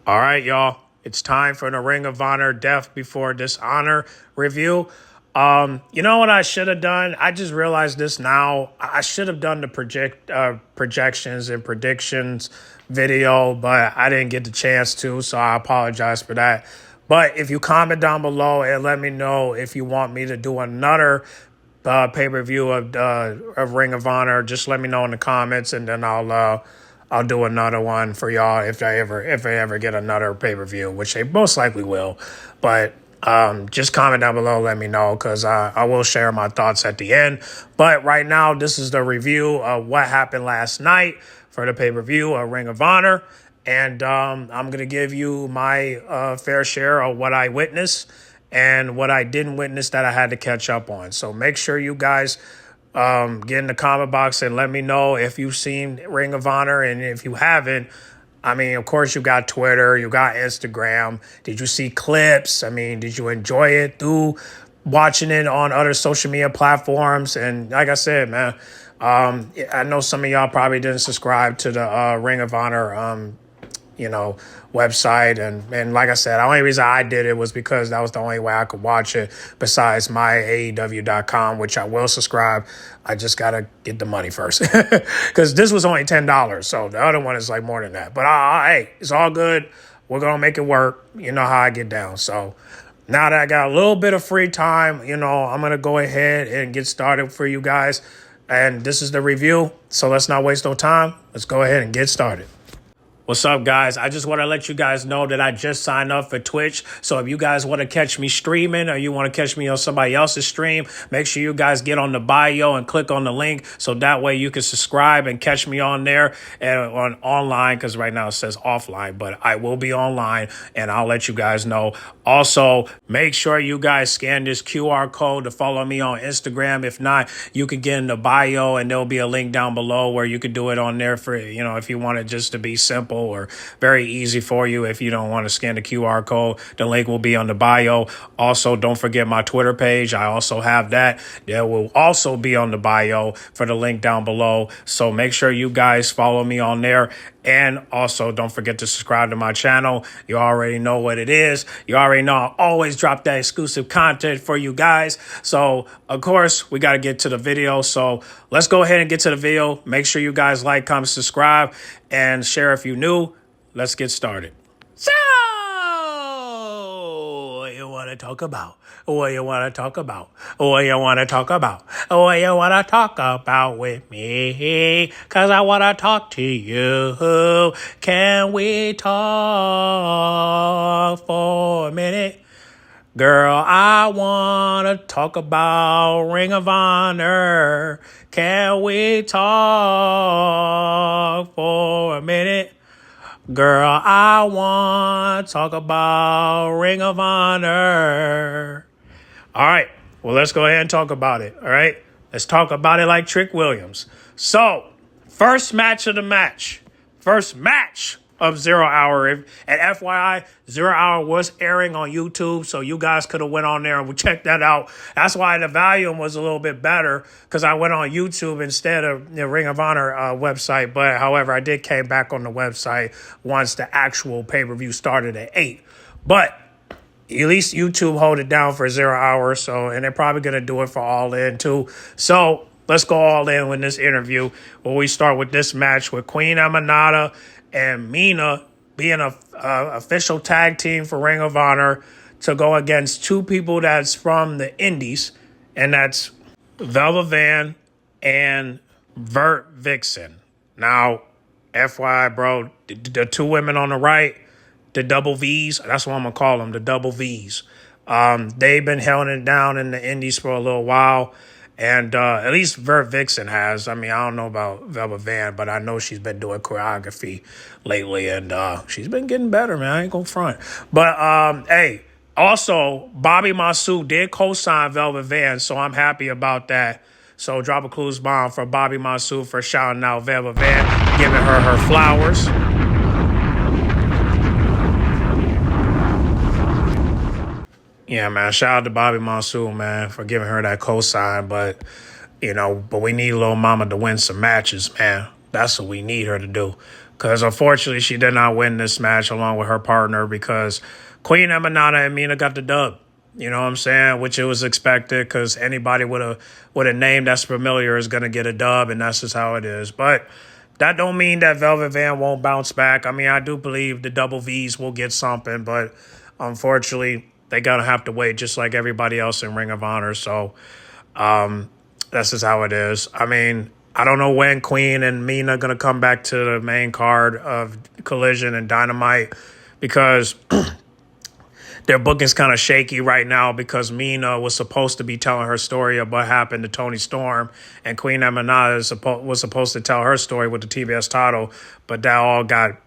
All right, y'all. It's time for the Ring of Honor Death Before Dishonor review. You know what I should have done? I just realized this now. I should have done the projections and predictions video, but I didn't get the chance to, so I apologize for that. But if you comment down below and let me know if you want me to do another pay-per-view of Ring of Honor, just let me know in the comments, and then I'll do another one for y'all if I ever get another pay-per-view, which they most likely will. But just comment down below, let me know, because I will share my thoughts at the end. But right now, this is the review of what happened last night for the pay-per-view of Ring of Honor. And I'm going to give you my fair share of what I witnessed and what I didn't witness that I had to catch up on. So make sure you guys get in the comment box and let me know if you've seen Ring of Honor. And if you haven't, I mean, of course, you got Twitter, you got Instagram. Did you see clips? I mean, did you enjoy it through watching it on other social media platforms? And like I said, man, I know some of y'all probably didn't subscribe to the Ring of Honor website. And like I said, the only reason I did it was because that was the only way I could watch it besides my AEW.com, which I will subscribe. I just got to get the money first because this was only $10. So the other one is like more than that. But hey, it's all good. We're going to make it work. You know how I get down. So now that I got a little bit of free time, I'm going to go ahead and get started for you guys. And this is the review. So let's not waste no time. Let's go ahead and get started. What's up, guys? I just want to let you guys know that I just signed up for Twitch. So if you guys want to catch me streaming or you want to catch me on somebody else's stream, make sure you guys get on the bio and click on the link. So that way you can subscribe and catch me on there and on online, because right now it says offline, but I will be online and I'll let you guys know. Also, make sure you guys scan this QR code to follow me on Instagram. If not, you can get in the bio and there'll be a link down below where you could do it on there for, if you want it just to be simple or very easy for you. If you don't want to scan the QR code, the link will be on the bio. Also, don't forget my Twitter page. I also have that. There will also be on the bio for the link down below. So make sure you guys follow me on there. And also, don't forget to subscribe to my channel. You already know what it is. You already know I always drop that exclusive content for you guys. So, of course, we got to get to the video. So let's go ahead and get to the video. Make sure you guys like, comment, subscribe, and share if you're new. Let's get started. So, what you want to talk about? What you want to talk about? What you want to talk about? What you want to talk about with me? Because I want to talk to you. Can we talk for a minute? Girl, I want to talk about Ring of Honor. Can we talk for a minute? Girl, I want to talk about Ring of Honor. All right, well, let's go ahead and talk about it, all right? Let's talk about it like Trick Williams. So, first match of the match. First match of 0 Hour. And FYI, 0 Hour was airing on YouTube, so you guys could have went on there and we checked that out. That's why the volume was a little bit better, because I went on YouTube instead of the Ring of Honor website. But, however, I did came back on the website once the actual pay-per-view started at 8. But at least YouTube hold it down for 0 Hour, and they're probably going to do it for All In, too. So, let's go all in with this interview, where we start with this match with Queen Aminata and Mina being a official tag team for Ring of Honor to go against two people that's from the Indies, and that's Velva Van and Vert Vixen. Now, FYI, bro, the two women on the right, the double V's, that's what I'm going to call them, the double V's. They've been holding it down in the Indies for a little while. And at least Vert Vixen has. I mean, I don't know about Velva Van, but I know she's been doing choreography lately, and she's been getting better, man. I ain't gonna front. But, hey, also, Bobby Masu did co-sign Velva Van, so I'm happy about that. So drop a clues bomb for Bobby Masu for shouting out Velva Van, giving her her flowers. Yeah, man, shout out to Bobby Monsoon, man, for giving her that cosign. But we need Lil Mama to win some matches, man. That's what we need her to do. because unfortunately she did not win this match along with her partner because Queen Emanata and Mina got the dub. You know what I'm saying? Which it was expected because anybody with a name that's familiar is going to get a dub, and that's just how it is. But that don't mean that Velvet Van won't bounce back. I mean, I do believe the Double Vs will get something, but unfortunately, they got to have to wait just like everybody else in Ring of Honor. So that's just how it is. I mean, I don't know when Queen and Mina going to come back to the main card of Collision and Dynamite because their booking's kind of shaky right now because Mina was supposed to be telling her story of what happened to Toni Storm, and Queen Emanata was supposed to tell her story with the TBS title, but that all got,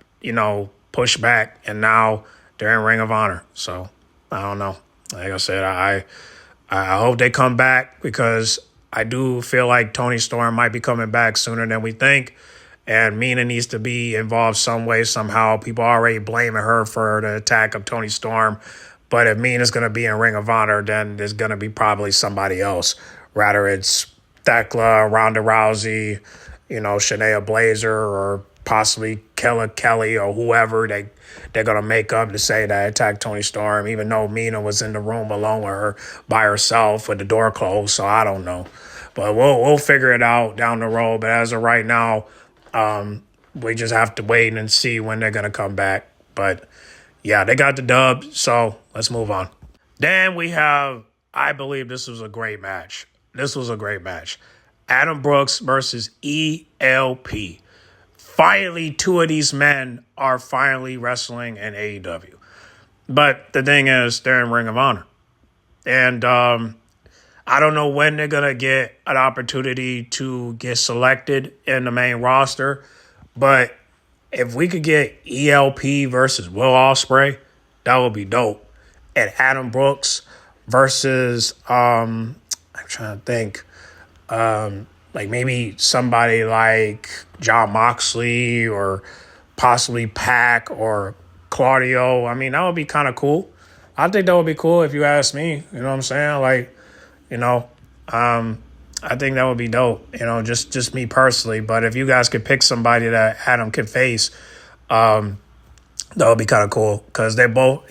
pushed back, and now they're in Ring of Honor. So, I don't know. Like I said, I hope they come back because I do feel like Toni Storm might be coming back sooner than we think. And Mina needs to be involved some way, somehow. People are already blaming her for the attack of Toni Storm. But if Mina's going to be in Ring of Honor, then there's going to be probably somebody else. Rather it's Thekla, Ronda Rousey, Shania Blazer, or possibly Kella Kelly or whoever they're going to make up to say that attacked Toni Storm, even though Mina was in the room alone with her by herself with the door closed. So I don't know. But we'll figure it out down the road. But as of right now, we just have to wait and see when they're going to come back. But, yeah, they got the dub, so let's move on. Then we have, I believe this was a great match. Adam Brooks versus ELP. Finally, two of these men are finally wrestling in AEW. But the thing is, they're in Ring of Honor. And I don't know when they're going to get an opportunity to get selected in the main roster, but if we could get ELP versus Will Ospreay, that would be dope. And Adam Brooks versus, I'm trying to think, like maybe somebody like Jon Moxley or possibly Pac or Claudio. I mean, that would be kind of cool. I think that would be cool if you ask me. You know what I'm saying? Like, I think that would be dope, just me personally. But if you guys could pick somebody that Adam could face, that would be kind of cool because they're both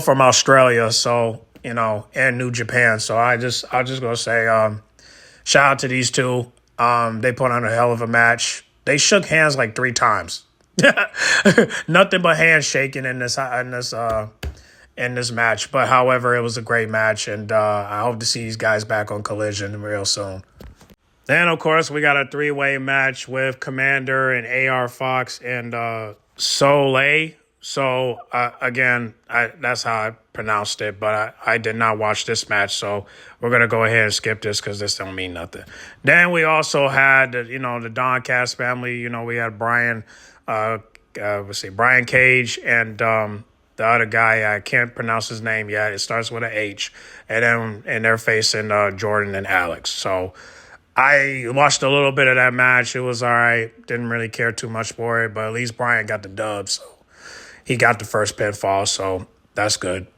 from Australia, so, and New Japan. So I'll just gonna say, shout out to these two. They put on a hell of a match. They shook hands like 3 times. Nothing but handshaking in this match. But however, it was a great match, and I hope to see these guys back on Collision real soon. Then, of course, we got a 3-way match with Commander and AR Fox and Soleil. So, again, that's how I pronounced it, but I did not watch this match, so we're going to go ahead and skip this because this don't mean nothing. Then we also had, the Don Cass family. We had Brian Cage and the other guy, I can't pronounce his name yet. It starts with an H. And they're facing Jordan and Alex. So I watched a little bit of that match. It was all right. Didn't really care too much for it, but at least Brian got the dub. So he got the first pinfall, so that's good.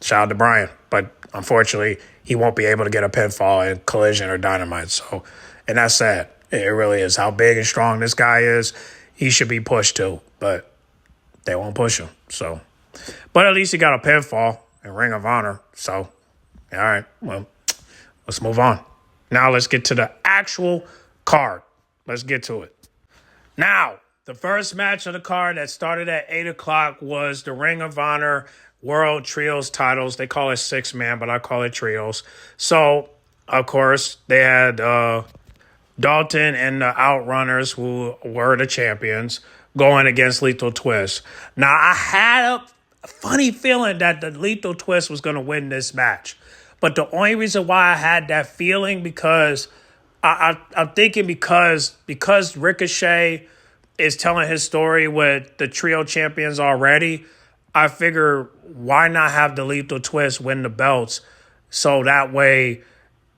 Shout out to Brian. But unfortunately, he won't be able to get a pinfall in Collision or Dynamite. So, and that's sad. It really is. How big and strong this guy is, he should be pushed too. But they won't push him. So, but at least he got a pinfall in Ring of Honor. So, all right, well, let's move on. Now let's get to the actual card. Let's get to it. Now, the first match of the card that started at 8 o'clock was the Ring of Honor World Trios titles. They call it 6-man, but I call it trios. So, of course, they had Dalton and the Outrunners, who were the champions, going against Lethal Twist. Now, I had a funny feeling that the Lethal Twist was going to win this match. But the only reason why I had that feeling because I'm thinking because Ricochet is telling his story with the trio champions already, I figure why not have the Lethal Twist win the belts so that way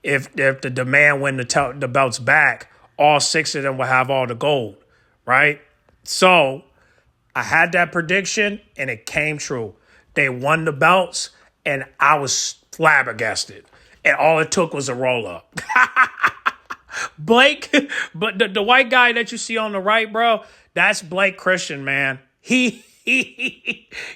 if the demand win the belts back, all 6 of them will have all the gold, right? So I had that prediction and it came true. They won the belts and I was flabbergasted. And all it took was a roll-up. Blake, but the white guy that you see on the right, bro, that's Blake Christian, man. He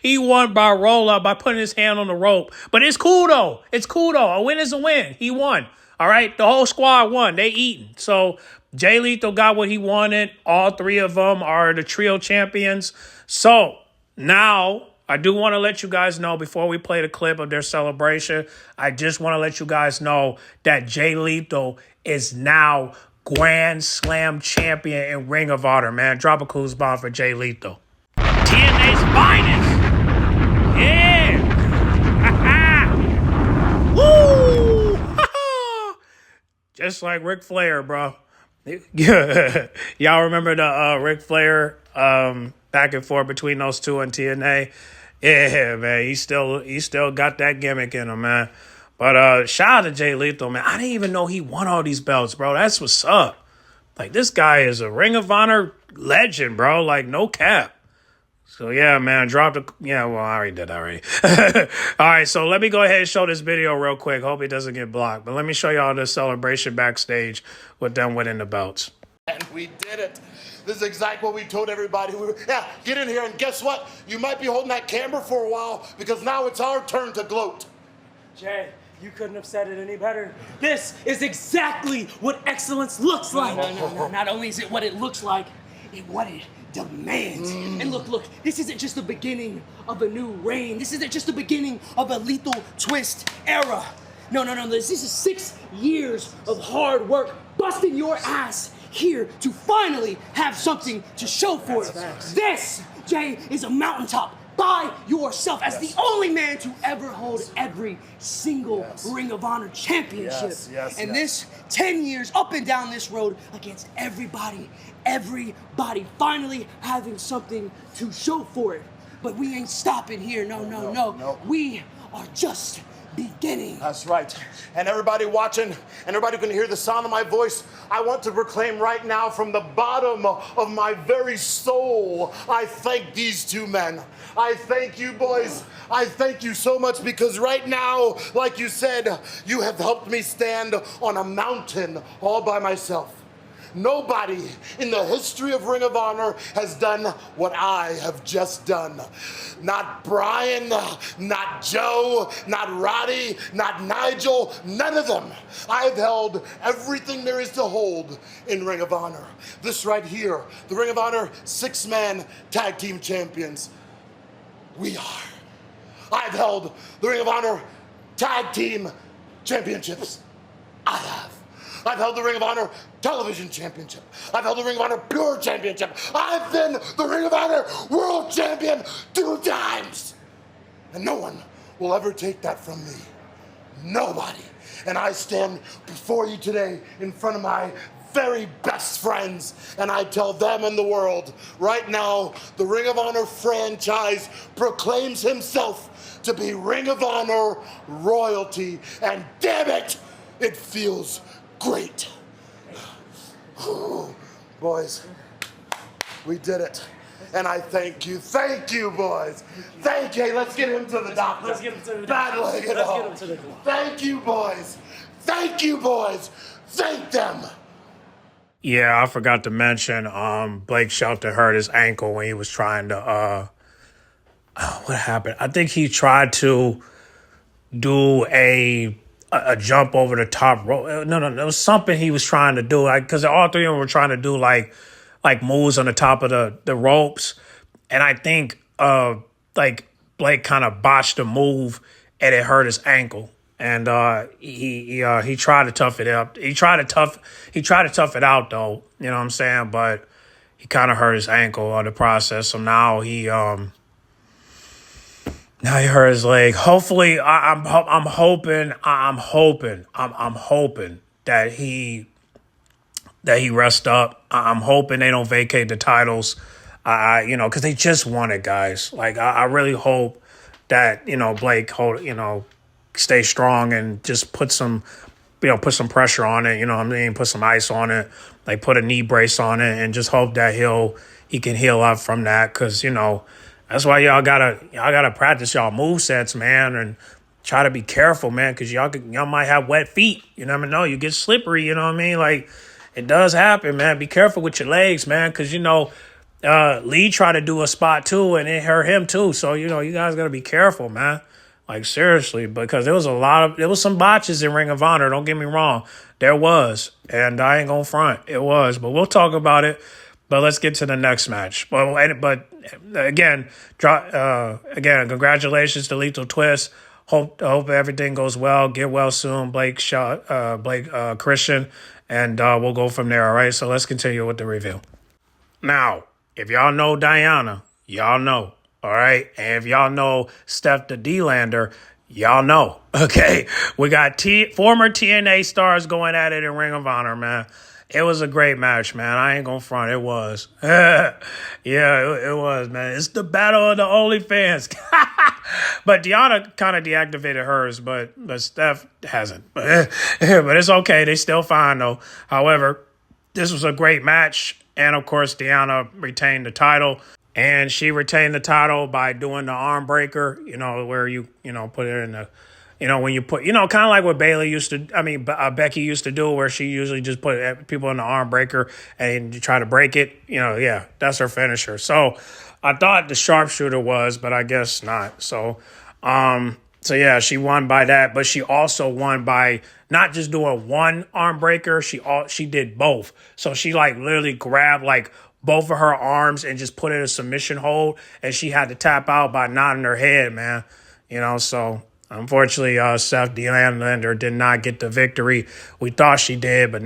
won by roll up by putting his hand on the rope. But it's cool though. It's cool though. A win is a win. He won. All right. The whole squad won. They eating. So Jay Lethal got what he wanted. All three of them are the trio champions. So now I do want to let you guys know before we play the clip of their celebration, I just want to let you guys know that Jay Lethal is now Grand Slam champion in Ring of Honor, man. Drop a clues bomb for Jay Lethal. TNA's finest. Yeah. Woo. Just like Ric Flair, bro. Y'all remember the Ric Flair back and forth between those two in TNA? Yeah, man. He still got that gimmick in him, man. But shout out to Jay Lethal, man. I didn't even know he won all these belts, bro. That's what's up. Like, this guy is a Ring of Honor legend, bro. Like, no cap. So, yeah, man, yeah, well, I already did that already. All right, so let me go ahead and show this video real quick. Hope it doesn't get blocked. But let me show y'all the celebration backstage with them winning the belts. And we did it. This is exactly what we told everybody. Yeah, get in here, and guess what? You might be holding that camera for a while because now it's our turn to gloat. Jay, you couldn't have said it any better. This is exactly what excellence looks like. No. Not only is it what it looks like, it's what it demands. And look, this isn't just the beginning of a new reign. This isn't just the beginning of a lethal twist era. No. This is 6 years of hard work, busting your ass here to finally have something to show for it. This, Jay, is a mountaintop by yourself as the only man to ever hold every single Ring of Honor championship. And this 10 years up and down this road against everybody finally having something to show for it. But we ain't stopping here, no. We are just beginning. That's right. And everybody watching, and everybody who can hear the sound of my voice, I want to proclaim right now from the bottom of my very soul, I thank these two men. I thank you, boys. I thank you so much because right now, like you said, you have helped me stand on a mountain all by myself. Nobody in the history of Ring of Honor has done what I have just done. Not Brian, not Joe, not Roddy, not Nigel, none of them. I've held everything there is to hold in Ring of Honor. This right here, the Ring of Honor 6-man tag team champions. We are. I've held the Ring of Honor tag team championships. I have. I've held the Ring of Honor Television Championship. I've held the Ring of Honor Pure Championship. I've been the Ring of Honor World Champion 2 times. And no one will ever take that from me. Nobody. And I stand before you today in front of my very best friends, and I tell them and the world, right now, the Ring of Honor franchise proclaims himself to be Ring of Honor royalty, and damn it, it feels great. Ooh, boys, we did it. And I thank you, boys. Thank you. Hey, let's get him to the doctor. Let's get him to the doctor. Bad leg at all. Let's get him to the doctor. Thank you, boys. Thank you, boys. Thank them. Yeah, I forgot to mention, Blake Shelton hurt his ankle when he was trying to, what happened? I think he tried to do a jump over the top rope. No, it was something he was trying to do, like, because all three of them were trying to do like moves on the top of the ropes, and I think like Blake kind of botched the move and it hurt his ankle, and he tried to tough it up. He tried to tough it out though, you know what I'm saying? But he kind of hurt his ankle on the process, so now he hurt his leg. Hopefully, I'm hoping that he rests up. I'm hoping they don't vacate the titles. Because they just won it, guys. Like, I really hope that, Blake stay strong and just put some pressure on it. You know what I mean? Put some ice on it. Like, put a knee brace on it, and just hope that he can heal up from that. Because that's why y'all gotta practice y'all movesets, man, and try to be careful, man, because y'all might have wet feet. You never know. You get slippery, you know what I mean? Like, it does happen, man. Be careful with your legs, man, because, Lee tried to do a spot too, and it hurt him too. So, you guys got to be careful, man. Like, seriously, because there was some botches in Ring of Honor. Don't get me wrong. There was. And I ain't going to front. It was. But we'll talk about it. But let's get to the next match. But again, congratulations to Lethal Twist. Hope everything goes well. Get well soon, Blake Christian. And we'll go from there, all right? So let's continue with the review. Now, if y'all know Diana, y'all know. All right. And if y'all know Steph the D-Lander, y'all know. Okay. We got former TNA stars going at it in Ring of Honor, man. It was a great match, man. I ain't gonna front. It was. Yeah, it was, man. It's the battle of the OnlyFans. But Deanna kind of deactivated hers, but Steph hasn't. But it's okay. They still fine, though. However, this was a great match. And, of course, Deanna retained the title. And she retained the title by doing the arm breaker, where you put it in the, when you put, kind of like what Becky used to do, where she usually just put people in the arm breaker and you try to break it. Yeah, that's her finisher. So I thought the sharpshooter was, but I guess not. So yeah, she won by that, but she also won by not just doing one arm breaker. She did both. So she literally grabbed both of her arms and just put it in a submission hold, and she had to tap out by nodding her head, man. So unfortunately, Steph D-Lander did not get the victory. We thought she did, but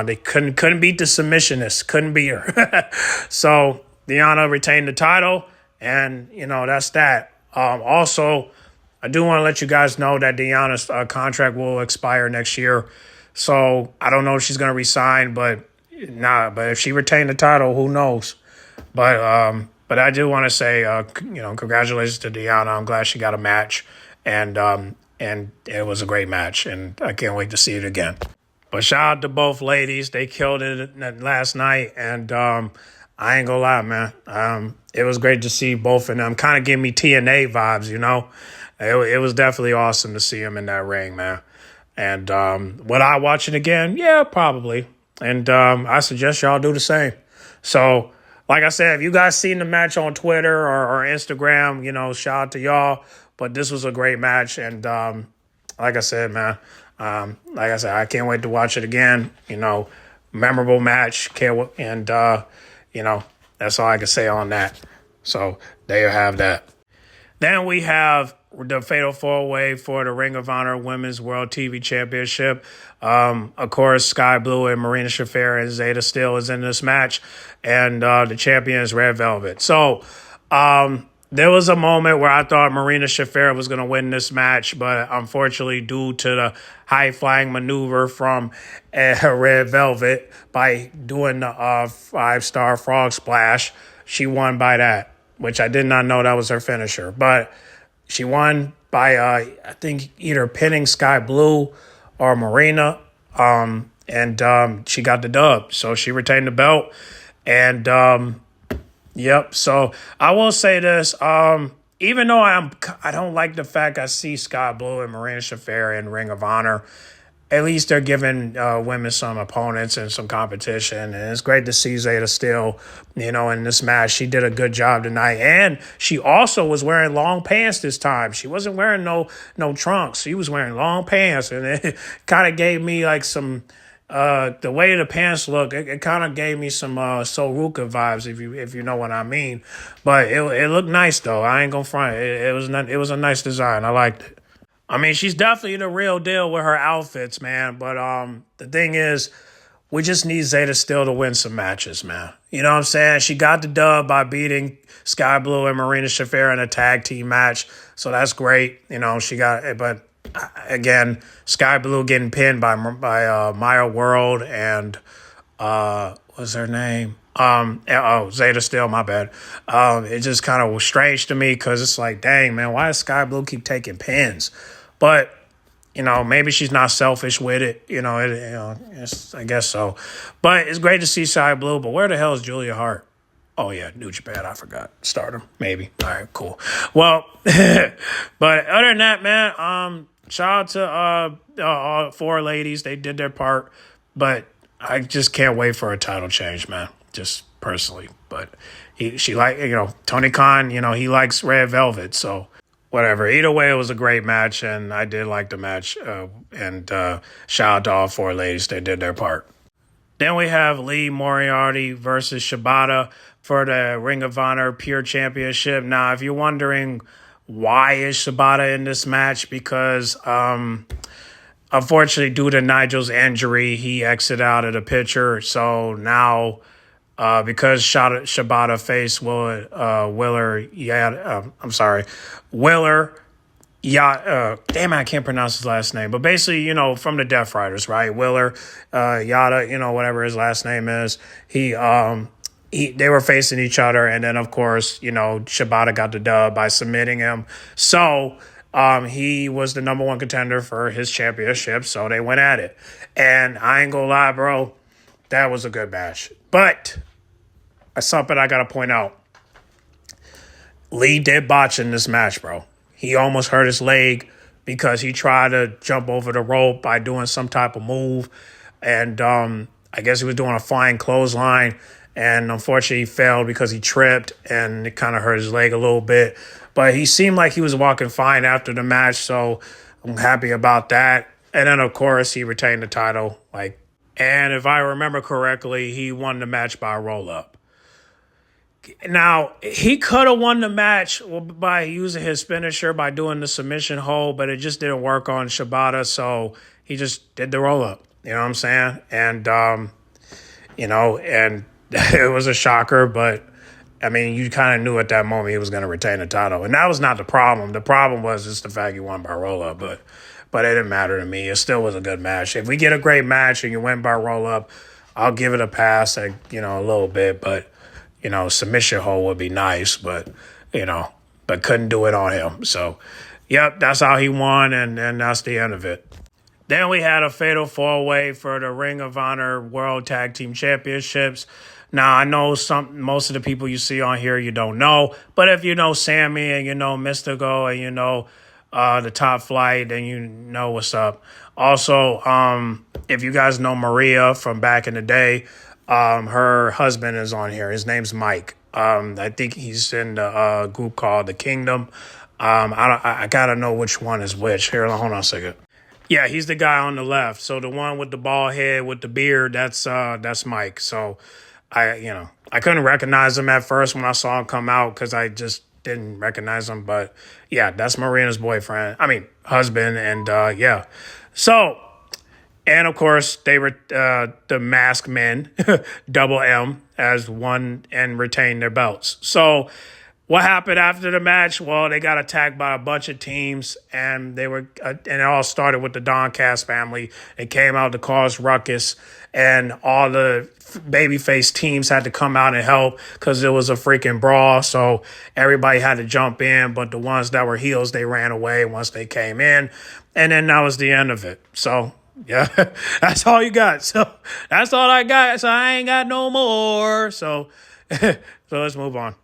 they couldn't beat the submissionist, couldn't beat her. So Deanna retained the title, and that's that. Also, I do want to let you guys know that Deanna's contract will expire next year. So I don't know if she's going to resign, but if she retained the title, who knows? But I do want to say, congratulations to Deanna. I'm glad she got a match, and it was a great match, and I can't wait to see it again. But shout out to both ladies. They killed it last night, and I ain't gonna lie, man. It was great to see both of them. Kind of gave me TNA vibes, It was definitely awesome to see them in that ring, man. And would I watch it again? Yeah, probably. And I suggest y'all do the same. So, like I said, if you guys seen the match on Twitter or Instagram, shout out to y'all. But this was a great match. And like I said, man, I can't wait to watch it again. Memorable match. And, that's all I can say on that. So, there you have that. Then we have the Fatal 4-Way for the Ring of Honor Women's World TV Championship. Of course, Sky Blue and Marina Shafir and Zeta Steele is in this match. And the champion is Red Velvet. So there was a moment where I thought Marina Shafir was going to win this match. But unfortunately, due to the high-flying maneuver from Red Velvet by doing the 5-star frog splash, she won by that, which I did not know that was her finisher. But she won by, I think, either pinning Sky Blue or Marina, and she got the dub. So she retained the belt. And, yep, so I will say this. Even though I don't like the fact I see Sky Blue and Marina Shafir in Ring of Honor, at least they're giving women some opponents and some competition. And it's great to see Zeta Steele, in this match. She did a good job tonight. And she also was wearing long pants this time. She wasn't wearing no trunks. She was wearing long pants. And it kind of gave me some, the way the pants look, it kind of gave me some Soruka vibes, if you know what I mean. But it looked nice, though. I ain't going to front. It was a nice design. I liked it. I mean, she's definitely the real deal with her outfits, man. But the thing is, we just need Zeta Steele to win some matches, man. You know what I'm saying? She got the dub by beating Sky Blue and Marina Shafir in a tag team match. So that's great. She got it. But again, Sky Blue getting pinned by Maya World and what's her name? Zeta Steele, my bad. It just kind of was strange to me because it's like, dang, man, why does Sky Blue keep taking pins? But, maybe she's not selfish with it. I guess so. But it's great to see Sky Blue. But where the hell is Julia Hart? Oh, yeah, New Japan. I forgot. Stardom, maybe. All right, cool. Well, but other than that, man, shout out to all 4 ladies. They did their part. But I just can't wait for a title change, man. Just personally, but Tony Khan, he likes Red Velvet, so whatever. Either way, it was a great match, and I did like the match. And shout out to all four ladies; they did their part. Then we have Lee Moriarty versus Shibata for the Ring of Honor Pure Championship. Now, if you're wondering why is Shibata in this match, because unfortunately, due to Nigel's injury, he exited out of the picture. So now, because Shibata faced damn it, I can't pronounce his last name. But basically, from the Death Riders, right? Willer, Yada, whatever his last name is. They were facing each other. And then, of course, Shibata got the dub by submitting him. So he was the number one contender for his championship. So they went at it. And I ain't gonna lie, bro, that was a good match. But something I got to point out. Lee did botch in this match, bro. He almost hurt his leg because he tried to jump over the rope by doing some type of move. And I guess he was doing a flying clothesline. And unfortunately, he failed because he tripped and it kind of hurt his leg a little bit. But he seemed like he was walking fine after the match. So I'm happy about that. And then, of course, he retained the title. And if I remember correctly, he won the match by a roll-up. Now, he could have won the match by using his finisher, by doing the submission hold, but it just didn't work on Shibata, so he just did the roll-up. You know what I'm saying? And, and it was a shocker, but, I mean, you kind of knew at that moment he was going to retain the title. And that was not the problem. The problem was just the fact he won by roll-up, but it didn't matter to me. It still was a good match. If we get a great match and you win by roll-up, I'll give it a pass, a little bit, but submission hold would be nice, but couldn't do it on him. So, yep, that's how he won, and that's the end of it. Then we had a fatal four-way for the Ring of Honor World Tag Team Championships. Now, I know most of the people you see on here you don't know, but if you know Sammy and you know Mystico and you know the Top Flight, then you know what's up. Also, if you guys know Maria from back in the day, her husband is on here. His name's Mike. I think he's in the group called The Kingdom. I gotta know which one is which. Here, hold on a second. Yeah, he's the guy on the left. So the one with the bald head with the beard, that's Mike. So I couldn't recognize him at first when I saw him come out because I just didn't recognize him. But yeah, that's Marina's husband, and yeah. So. And, of course, they were the Masked Men, Double M, as one and retained their belts. So what happened after the match? Well, they got attacked by a bunch of teams, and and it all started with the Doncast family. They came out to cause ruckus, and all the babyface teams had to come out and help because it was a freaking brawl. So everybody had to jump in, but the ones that were heels, they ran away once they came in. And then that was the end of it. So... yeah, that's all you got. So that's all I got. So I ain't got no more. So let's move on.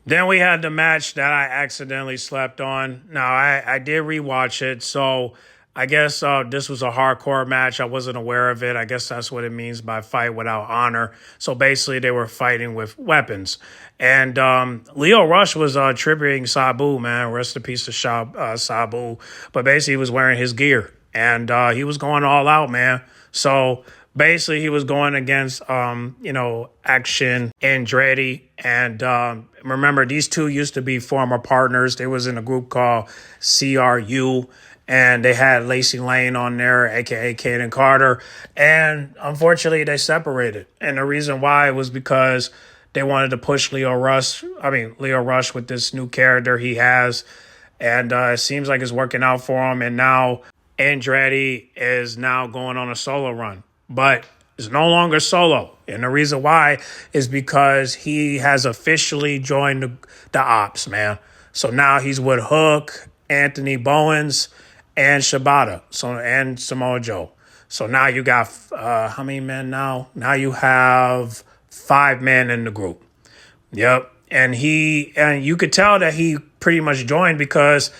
Then we had the match that I accidentally slept on. Now, I did rewatch it. So I guess this was a hardcore match. I wasn't aware of it. I guess that's what it means by fight without honor. So basically they were fighting with weapons. And Leo Rush was tributing Sabu, man. Rest in peace to Sabu. But basically he was wearing his gear. And he was going all out, man. So basically he was going against, Action Andretti. And remember, these two used to be former partners. They was in a group called CRU. And they had Lacey Lane on there, a.k.a. Kaden Carter. And unfortunately, they separated. And the reason why was because they wanted to push Leo Rush with this new character he has. And it seems like it's working out for him. And now Andretti is now going on a solo run, but it's no longer solo. And the reason why is because he has officially joined the ops, man. So now he's with Hook, Anthony Bowens, and Shibata, and Samoa Joe. So now you got, how many men now? Now you have 5 men in the group. Yep. And you could tell that he pretty much joined because,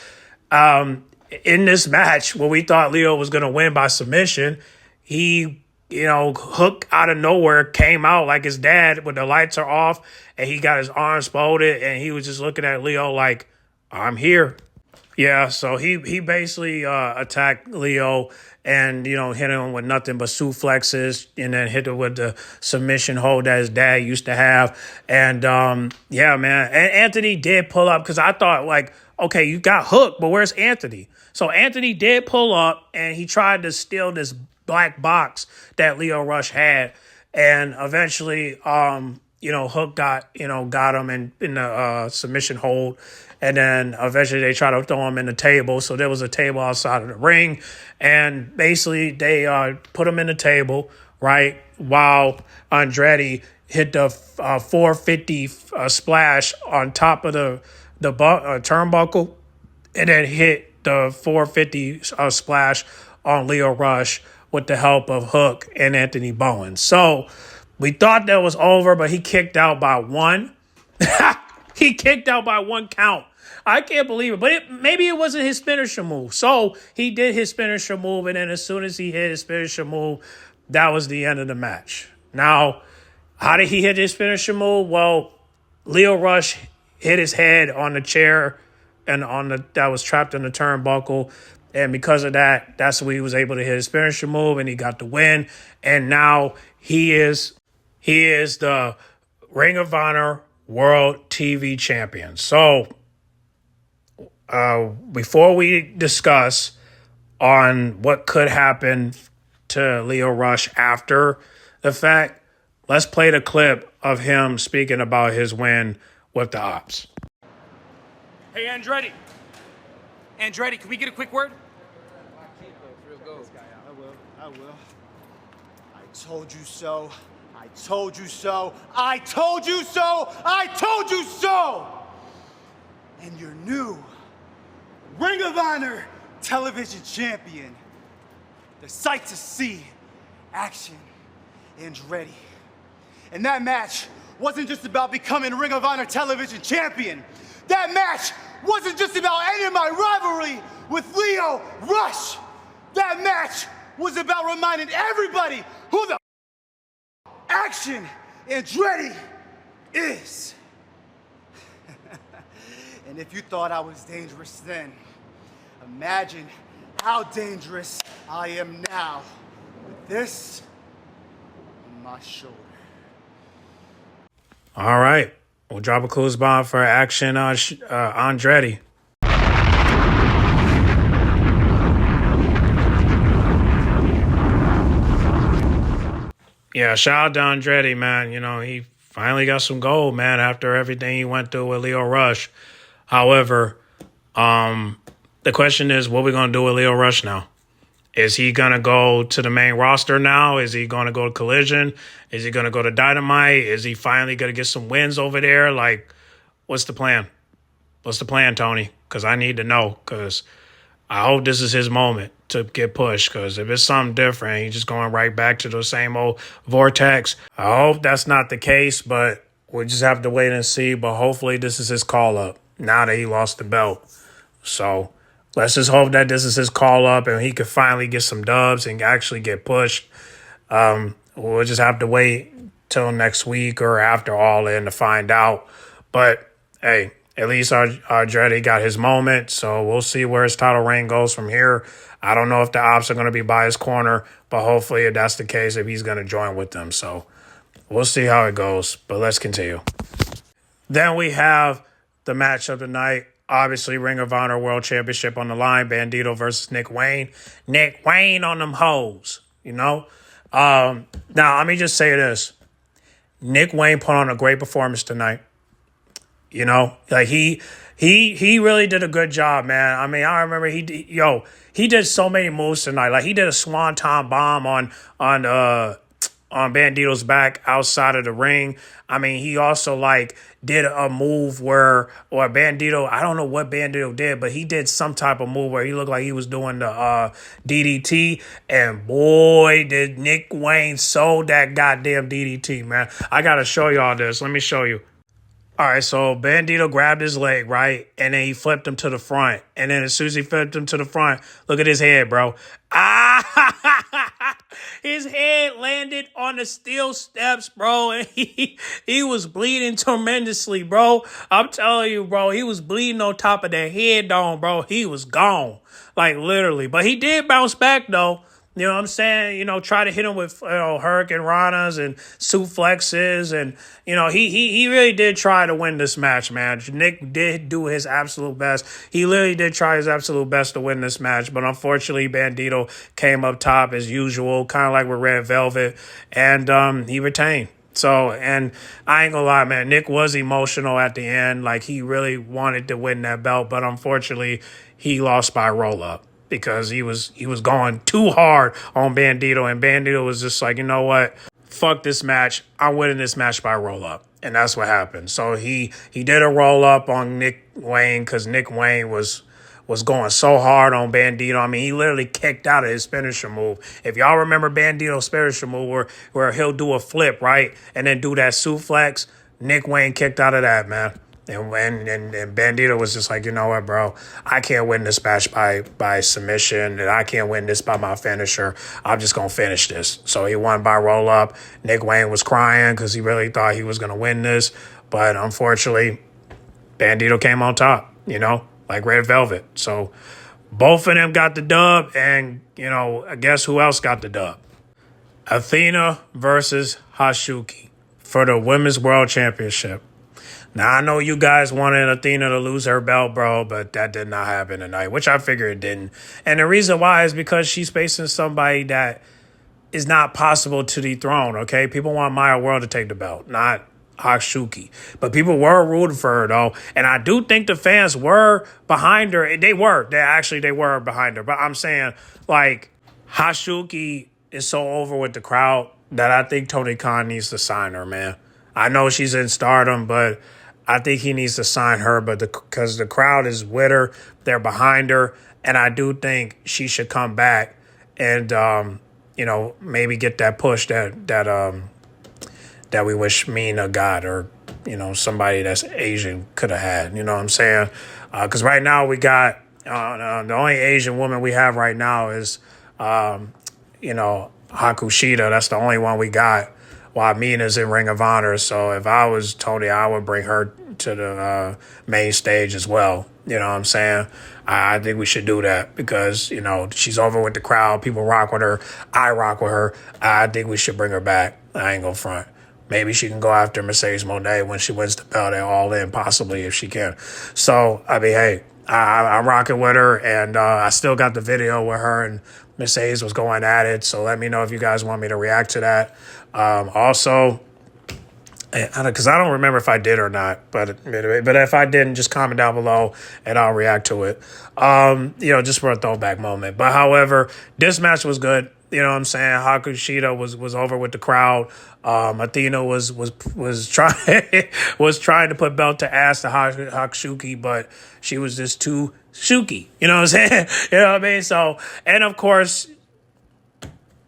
in this match, where we thought Leo was going to win by submission, he Hook out of nowhere came out like his dad when the lights are off and he got his arms folded and he was just looking at Leo like, I'm here. Yeah, so he basically attacked Leo and, hit him with nothing but suplexes and then hit him with the submission hold that his dad used to have. And, yeah, man. And Anthony did pull up because I thought, like, okay, you got Hook, but where's Anthony? So Anthony did pull up and he tried to steal this black box that Leo Rush had. And eventually, Hook got him in the submission hold. And then eventually they tried to throw him in the table. So there was a table outside of the ring. And basically they put him in the table, right, while Andretti hit the 450 splash on top of the turnbuckle and then hit the 450 splash on Leo Rush with the help of Hook and Anthony Bowen. So we thought that was over, but he kicked out by one. He kicked out by one count. I can't believe it. But maybe it wasn't his finisher move. So he did his finisher move, and then as soon as he hit his finisher move, that was the end of the match. Now, how did he hit his finisher move? Well, Leo Rush hit his head on the chair and that was trapped in the turnbuckle. And because of that, that's when he was able to hit his finisher move, and he got the win. And now he is the Ring of Honor World TV Champion. So before we discuss on what could happen to Leo Rush after the fact, let's play the clip of him speaking about his win with the Ops. Hey, Andretti. Andretti, can we get a quick word? I will. I told you so. I told you so. I told you so. I told you so. And your new Ring of Honor television champion. The sight to see, action, Andretti. And that match wasn't just about becoming Ring of Honor television champion. That match wasn't just about ending my rivalry with Leo Rush. That match was about reminding everybody who the action Andretti is. And if you thought I was dangerous then, imagine how dangerous I am now with this on my shoulder. All right. We'll drop a clues bomb for action on Andretti. Yeah, shout out to Andretti, man. He finally got some gold, man, after everything he went through with Leo Rush. However, the question is, what are we going to do with Leo Rush now? Is he going to go to the main roster now? Is he going to go to Collision? Is he going to go to Dynamite? Is he finally going to get some wins over there? Like, what's the plan? What's the plan, Tony? Because I need to know, because I hope this is his moment to get pushed, because if it's something different, he's just going right back to the same old vortex. I hope that's not the case, but we'll just have to wait and see. But hopefully this is his call-up now that he lost the belt. So let's just hope that this is his call-up and he could finally get some dubs and actually get pushed. We'll just have to wait till next week or after All In to find out. But, hey, at least Andretti got his moment, so we'll see where his title reign goes from here. I don't know if the Ops are going to be by his corner, but hopefully if that's the case, if he's going to join with them. So we'll see how it goes, but let's continue. Then we have the match of the night. Obviously, Ring of Honor World Championship on the line. Bandito versus Nick Wayne. Nick Wayne on them hoes, Now, let me just say this. Nick Wayne put on a great performance tonight. Like he really did a good job, man. I mean, I remember he did so many moves tonight. Like he did a swanton bomb on Bandito's back outside of the ring. I mean, he also did a move or Bandito, I don't know what Bandito did, but he did some type of move where he looked like he was doing the DDT, and boy, did Nick Wayne sold that goddamn DDT, man. I got to show y'all this. Let me show you. All right, so Bandito grabbed his leg, right? And then he flipped him to the front. And then as soon as he flipped him to the front, look at his head, bro. his head landed on the steel steps, bro, and he was bleeding tremendously, bro. I'm telling you, bro, he was bleeding on top of that head dome, bro. He was gone, like literally. But he did bounce back, though. You know what I'm saying? You know, try to hit him with Hurricane Ranas and suplexes. And, you know, he really did try to win this match, man. Nick did do his absolute best. He literally did try his absolute best to win this match. But unfortunately, Bandito came up top as usual, kind of like with Red Velvet. And he retained. So, and I ain't gonna lie, man, Nick was emotional at the end. Like, he really wanted to win that belt. But unfortunately, he lost by roll-up, because he was going too hard on Bandito, and Bandito was just like, you know what, fuck this match, I'm winning this match by roll up, and that's what happened. So he did a roll up on Nick Wayne, because Nick Wayne was going so hard on Bandito. I mean, he literally kicked out of his finisher move. If y'all remember Bandito's finisher move, where he'll do a flip, right, and then do that suplex, Nick Wayne kicked out of that, man. And Bandito was just like, you know what, bro, I can't win this match by submission, and I can't win this by my finisher. I'm just going to finish this. So he won by roll-up. Nick Wayne was crying because he really thought he was going to win this. But unfortunately, Bandito came on top, you know, like Red Velvet. So both of them got the dub, and, you know, I guess who else got the dub? Athena versus Hashuki for the Women's World Championship. Now, I know you guys wanted Athena to lose her belt, bro, but that did not happen tonight, which I figured it didn't. And the reason why is because she's facing somebody that is not possible to dethrone, okay? People want Maya World to take the belt, not Hashuki. But people were rooting for her, though. And I do think the fans were behind her. They were. They were behind her. But I'm saying, like, Hashuki is so over with the crowd that I think Tony Khan needs to sign her, man. I know she's in Stardom, but I think he needs to sign her, but because the crowd is with her, they're behind her, and I do think she should come back and you know, maybe get that push that we wish Mina got, or, you know, somebody that's Asian could have had. You know what I'm saying? Because right now we got the only Asian woman we have right now is you know, Hakushita. That's the only one we got, while Mina's in Ring of Honor. So if I was Tony, I would bring her to the main stage as well. You know what I'm saying? I think we should do that because, you know, she's over with the crowd. People rock with her. I rock with her. I think we should bring her back. I ain't gonna front. Maybe she can go after Mercedes Moné when she wins the belt at All In, possibly, if she can. So, I mean, hey, I'm rocking with her, and I still got the video where her and Mercedes was going at it. So let me know if you guys want me to react to that. Also, because I don't remember if I did or not, but if I didn't, just comment down below and I'll react to it. You know, just for a throwback moment. But however, this match was good. You know what I'm saying? Hakushita was over with the crowd. Athena was trying to put belt to ass to Hakushuki, but she was just too shuki. You know what I'm saying? You know what I mean? So, and of course,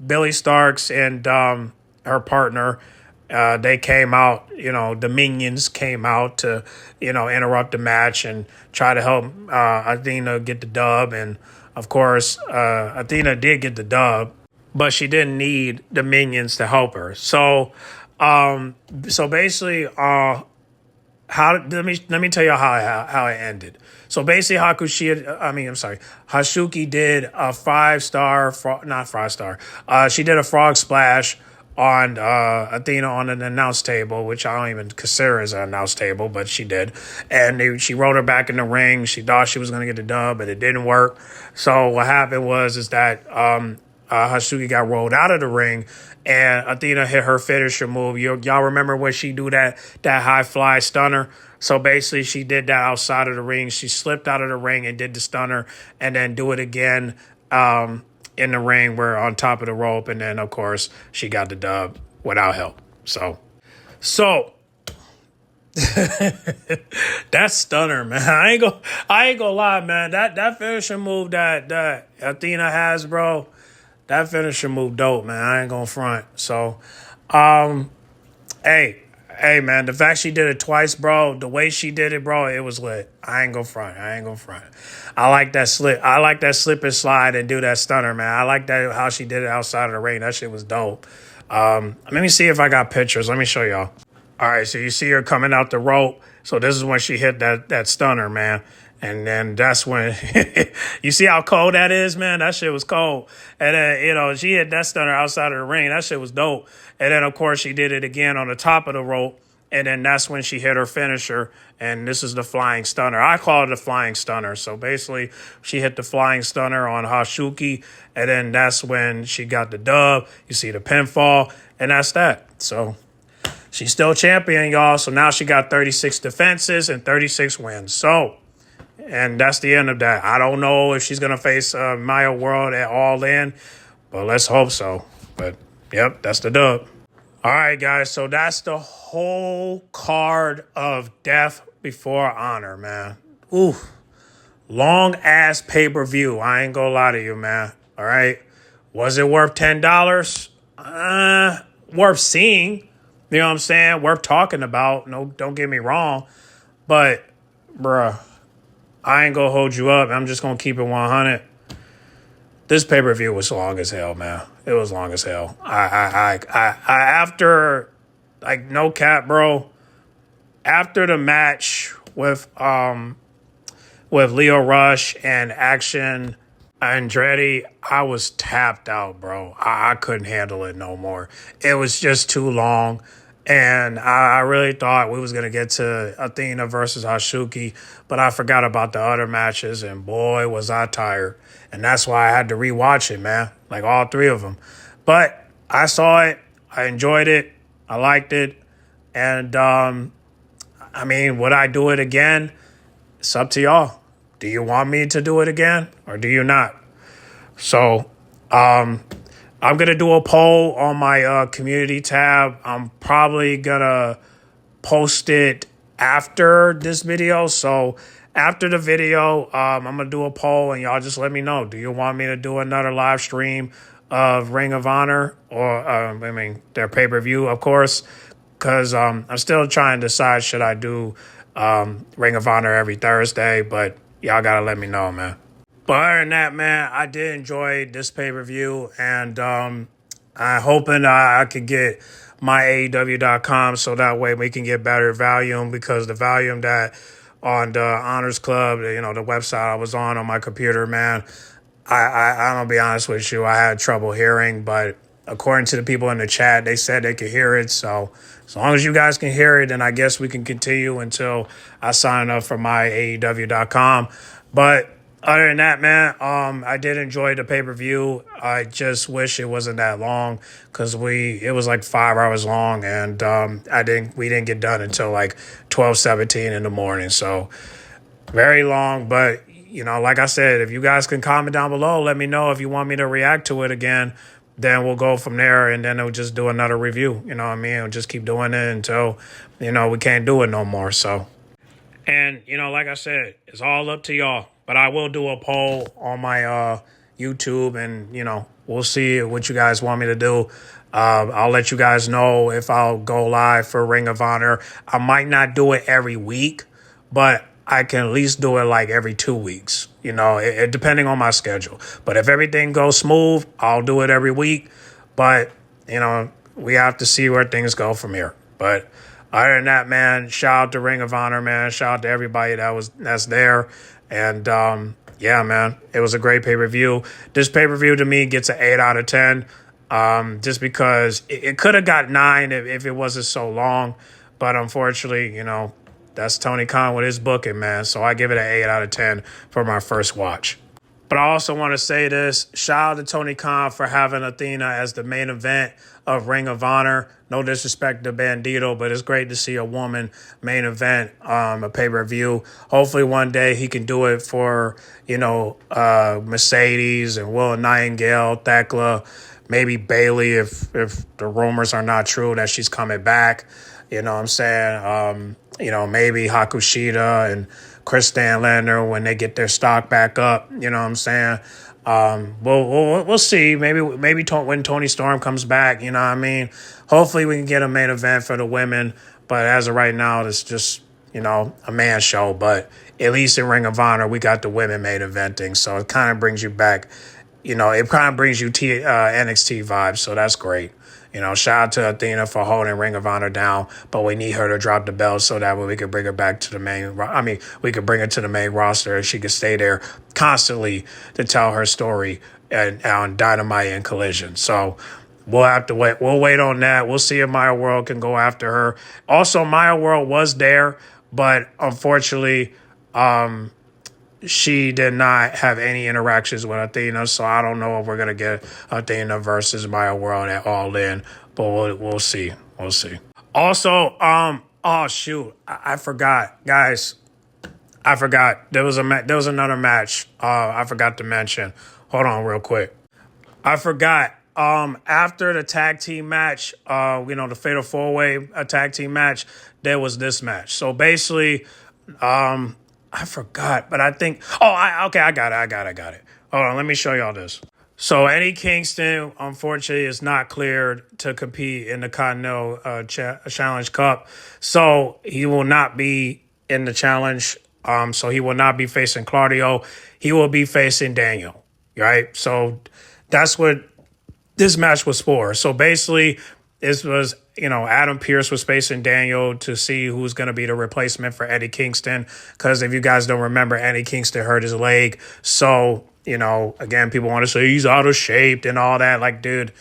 Billy Starks and her partner, they came out, you know, the minions came out to, you know, interrupt the match and try to help Athena get the dub. And, of course, Athena did get the dub, but she didn't need the minions to help her. So basically, let me tell you how it ended. So basically, Hashuki did a 5-star, not 5-star. She did a frog splash on Athena on an announce table, which I don't even consider as an announce table, but she did. And she rolled her back in the ring. She thought she was going to get the dub, but it didn't work. So what happened was that Hashuki got rolled out of the ring, and Athena hit her finisher move. Y'all remember when she do that high fly stunner? So basically, she did that outside of the ring. She slipped out of the ring and did the stunner, and then do it again in the ring, where on top of the rope, and then of course she got the dub without help. So that stunner, man. I ain't gonna lie, man. That finisher move that Athena has, bro. That finisher move dope, man. I ain't gonna front. So, hey, Hey, man, the fact she did it twice, bro, the way she did it, bro, it was lit. I ain't gonna front. I like that slip. I like that slip and slide and do that stunner, man. I like that how she did it outside of the ring. That shit was dope. Let me see if I got pictures. Let me show y'all. All right, so you see her coming out the rope. So this is when she hit that stunner, man. And then that's when you see how cold that is, man. That shit was cold. And then, she hit that stunner outside of the ring. That shit was dope. And then, of course, she did it again on the top of the rope. And then that's when she hit her finisher. And this is the flying stunner. I call it a flying stunner. So basically, she hit the flying stunner on Hashuki. And then that's when she got the dub. You see the pinfall. And that's that. So she's still champion, y'all. So now she got 36 defenses and 36 wins. So, and that's the end of that. I don't know if she's going to face Maya World at All In, but let's hope so. But, yep, that's the dub. All right, guys, so that's the whole card of Death Before Honor, man. Ooh, long-ass pay-per-view. I ain't gonna lie to you, man. All right? Was it worth $10? Worth seeing. You know what I'm saying? Worth talking about. No, don't get me wrong. But, bruh, I ain't gonna hold you up. I'm just gonna keep it 100. This pay-per-view was long as hell, man. It was long as hell. I after, like, no cap, bro. After the match with Leo Rush and Action Andretti, I was tapped out, bro. I couldn't handle it no more. It was just too long. And I really thought we was going to get to Athena versus Hashuki, but I forgot about the other matches, and boy, was I tired. And that's why I had to rewatch it, man, like all three of them. But I saw it. I enjoyed it. I liked it. And, would I do it again? It's up to y'all. Do you want me to do it again or do you not? So, I'm going to do a poll on my community tab. I'm probably going to post it after this video. So after the video, I'm going to do a poll and y'all just let me know. Do you want me to do another live stream of Ring of Honor or, their pay-per-view, of course, because I'm still trying to decide should I do Ring of Honor every Thursday, but y'all got to let me know, man. But other than that, man, I did enjoy this pay-per-view, and I'm hoping I could get my AEW.com so that way we can get better volume, because the volume that on the Honors Club, the website I was on my computer, man, I'm going to be honest with you, I had trouble hearing, but according to the people in the chat, they said they could hear it, so as long as you guys can hear it, then I guess we can continue until I sign up for my AEW.com. But other than that, man, I did enjoy the pay-per-view. I just wish it wasn't that long, because it was like 5 hours long, and we didn't get done until like 12:17 in the morning. So very long, but like I said, if you guys can comment down below, let me know if you want me to react to it again. Then we'll go from there, and then we'll just do another review. You know what I mean? We'll just keep doing it until we can't do it no more. So, and like I said, it's all up to y'all. But I will do a poll on my YouTube, and, we'll see what you guys want me to do. I'll let you guys know if I'll go live for Ring of Honor. I might not do it every week, but I can at least do it like every 2 weeks, it depending on my schedule. But if everything goes smooth, I'll do it every week. But, we have to see where things go from here. But other than that, man, shout out to Ring of Honor, man. Shout out to everybody that's there. And, yeah, man, it was a great pay-per-view. This pay-per-view to me gets an 8 out of 10, just because it could have got 9 if it wasn't so long. But unfortunately, that's Tony Khan with his booking, man. So I give it an 8 out of 10 for my first watch. But I also want to say this. Shout out to Tony Khan for having Athena as the main event of Ring of Honor. No disrespect to Bandito, but it's great to see a woman main event a pay-per-view. Hopefully one day he can do it for, Mercedes and Will Nightingale, Thekla, maybe Bailey if the rumors are not true that she's coming back. You know what I'm saying? Maybe Hakushita and Chris Stanlander when they get their stock back up. You know what I'm saying? We'll see. Maybe when Tony Storm comes back, you know what I mean? Hopefully we can get a main event for the women. But But as of right now, it's just, a man show. But at least in Ring of Honor, we got the women main eventing. So it kind of brings you back, it kind of brings you NXT vibes. So that's great. Shout out to Athena for holding Ring of Honor down, but we need her to drop the belt so that way we could bring her back to the main. We could bring her to the main roster and she could stay there constantly to tell her story and on Dynamite and Collision. So we'll have to wait. We'll wait on that. We'll see if Maya World can go after her. Also, Maya World was there, but unfortunately, she did not have any interactions with Athena, so I don't know if we're gonna get Athena versus Maya World at All In, but we'll see. We'll see. Also, oh shoot, I forgot, guys. I forgot there was another match. I forgot to mention. Hold on, real quick. I forgot. After the tag team match, the Fatal 4-Way tag team match, there was this match. So basically, I forgot, but I think. I got it. Hold on, let me show y'all this. So Eddie Kingston, unfortunately, is not cleared to compete in the Continental Challenge Cup, so he will not be in the challenge. So he will not be facing Claudio. He will be facing Daniel. Right. So that's what this match was for. So basically, this was, Adam Pearce was facing Daniel to see who's going to be the replacement for Eddie Kingston. Because if you guys don't remember, Eddie Kingston hurt his leg. So, again, people want to say he's out of shape and all that. Like, dude,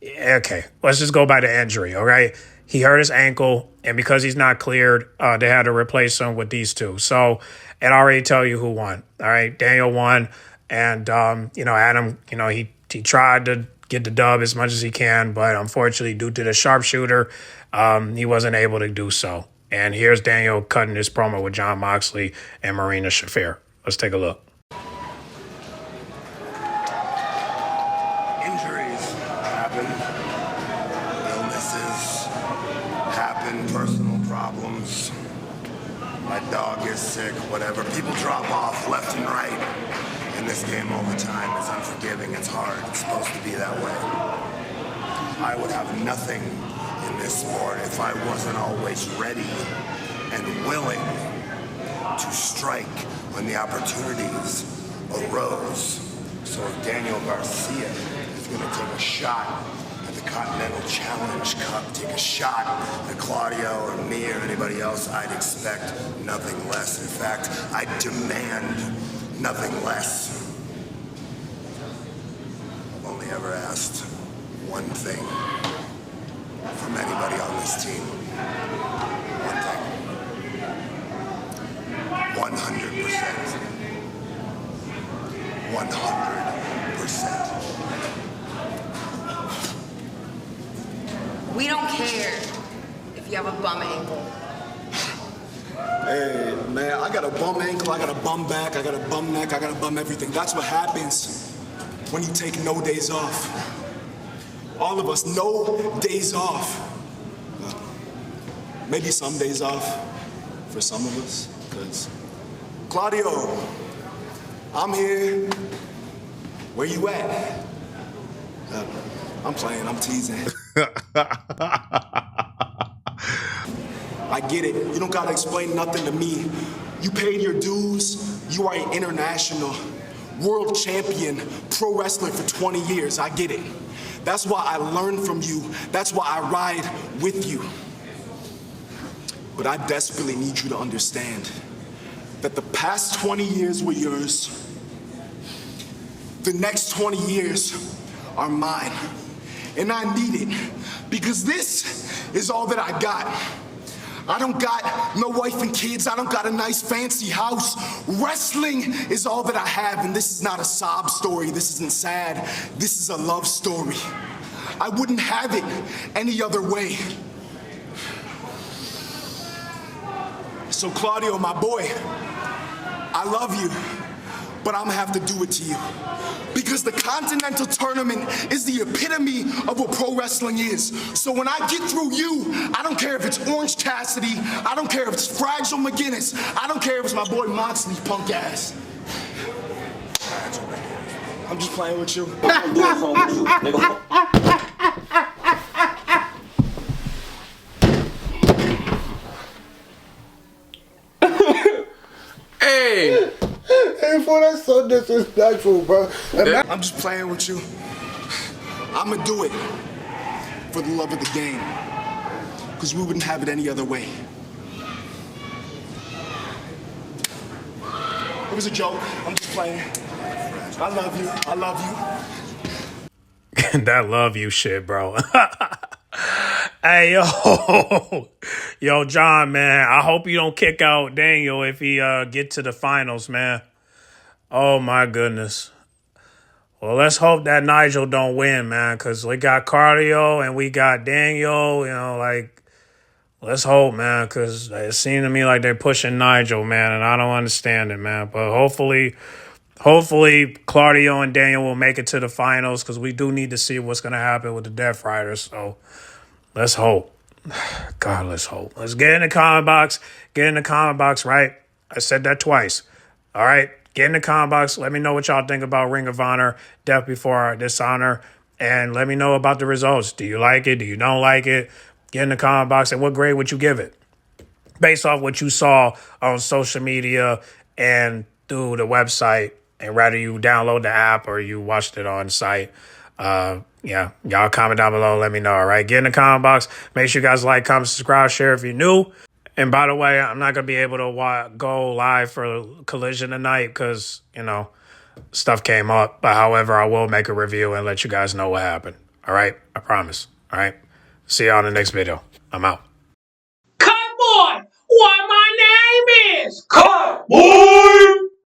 okay, let's just go by the injury, all right? He hurt his ankle, and because he's not cleared, they had to replace him with these two. So it already tell you who won, all right? Daniel won, and, Adam, he tried to get the dub as much as he can, but unfortunately, due to the sharpshooter, he wasn't able to do so. And here's Daniel cutting his promo with Jon Moxley and Marina Shafir. Let's take a look. Injuries happen. Illnesses happen. Personal problems. My dog is sick, whatever. People drop off left and right. In this game all the time, it's unforgiving, it's hard, it's supposed to be that way. I would have nothing in this sport if I wasn't always ready and willing to strike when the opportunities arose. So if Daniel Garcia is going to take a shot at the Continental Challenge Cup, take a shot at Claudio or me or anybody else, I'd expect nothing less. In fact, I demand nothing less. I've only ever asked one thing from anybody on this team. One thing. 100%. 100%. We don't care if you have a bum ankle. Hey, man, I got a bum ankle, I got a bum back, I got a bum neck, I got a bum everything. That's what happens when you take no days off. All of us, no days off. Maybe some days off for some of us, because Claudio, I'm here. Where you at? I'm playing, I'm teasing. I get it. You don't gotta explain nothing to me. You paid your dues. You are an international world champion pro wrestler for 20 years. I get it. That's why I learn from you. That's why I ride with you. But I desperately need you to understand that the past 20 years were yours. The next 20 years are mine. And I need it because this is all that I got. I don't got no wife and kids. I don't got a nice fancy house. Wrestling is all that I have, and this is not a sob story. This isn't sad. This is a love story. I wouldn't have it any other way. So Claudio, my boy, I love you, but I'm gonna have to do it to you. Because the Continental Tournament is the epitome of what pro wrestling is. So when I get through you, I don't care if it's Orange Cassidy, I don't care if it's Fragile McGinnis, I don't care if it's my boy Moxley's punk ass. I'm just playing with you. Hey. Hey, fool, that's so disrespectful, bro. I'm just playing with you. I'ma do it for the love of the game. Because we wouldn't have it any other way. It was a joke. I'm just playing. I love you. I love you. That love you shit, bro. Hey, yo. Yo, John, man. I hope you don't kick out Daniel if he get to the finals, man. Oh, my goodness. Well, let's hope that Nigel don't win, man, because we got cardio and we got Daniel, you know, like, let's hope, man, because it seemed to me like they're pushing Nigel, man, and I don't understand it, man. But hopefully, Claudio and Daniel will make it to the finals because we do need to see what's going to happen with the Death Riders. So let's hope. God, let's hope. Let's get in the comment box. Get in the comment box, right? I said that twice. All right? Get in the comment box. Let me know what y'all think about Ring of Honor, Death Before Dishonor, and let me know about the results. Do you like it? Do you don't like it? Get in the comment box, and what grade would you give it? Based off what you saw on social media and through the website, and whether you download the app or you watched it on site. Yeah, y'all comment down below. Let me know, all right? Get in the comment box. Make sure you guys like, comment, subscribe, share if you're new. And by the way, I'm not going to be able to go live for Collision tonight because, you know, stuff came up. But however, I will make a review and let you guys know what happened. All right? I promise. All right? See y'all in the next video. I'm out. Cut boy! What my name is? Cut boy!